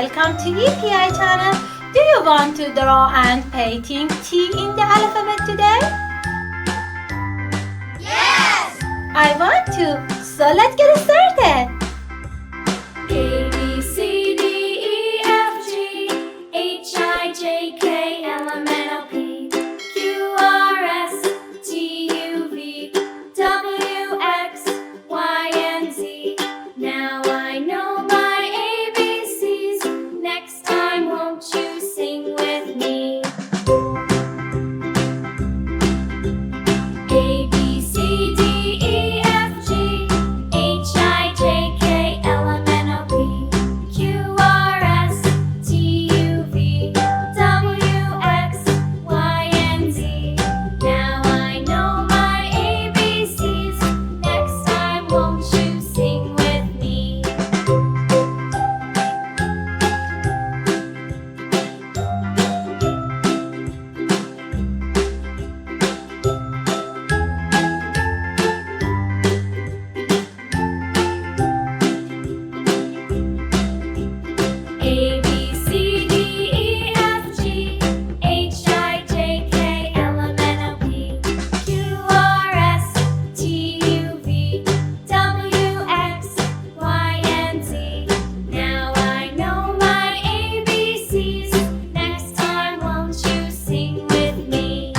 welcome to EPI channel. Do you want to draw and painting T in the alphabet today? Yes! I want to, so let's get started. A, B, C, D, E, F, G, H, I, J, K, L, M, N, O, P, Q, R, S, T, U, V, W, X, Y, and Z. Now I know my ABCs. Next time, won't you sing with me? A, B, C, D, E, F, G, H, I, J, K, L, M, N, O, P, Q, R, S, T, U, V, W, X, Y, and Z. Now I know my ABCs. Next time, won't you sing with me? A, B, C, D, E, F, G, H, I, J, K, L, M, N, O, P, Q, R, S, T, U, V, W, X, Y, and Z. Now I know my ABCs. Next time, won't you sing with me?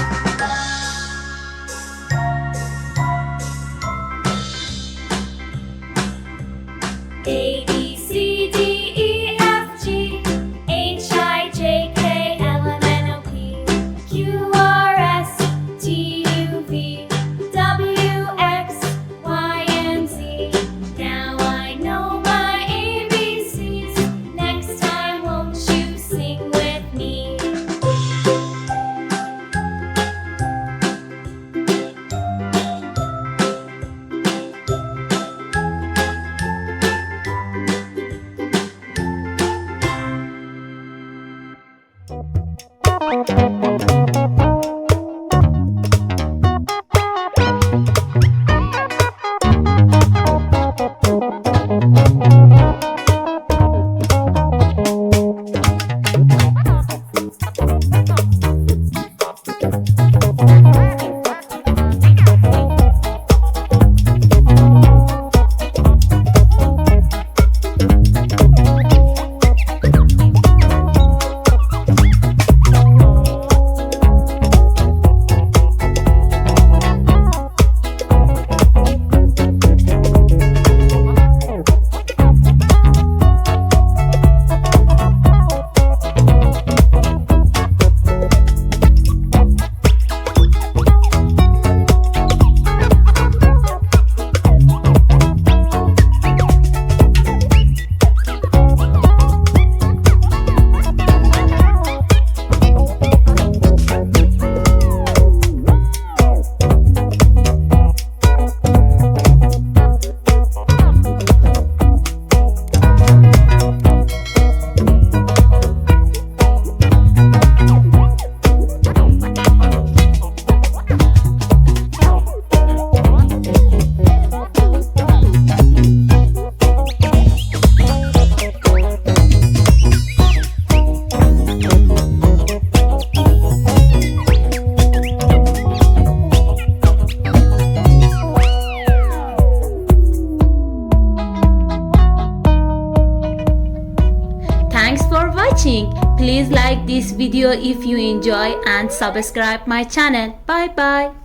A, B, C, D, E, F, G, H, I, J, K, L, M, N, O, P, Q, R, S, T, U, V, W, X, Y, and Z. Now I know my ABCs. Next time, won't you sing with me? Thanks for watching. Please like this video if you enjoy and subscribe my channel. Bye bye.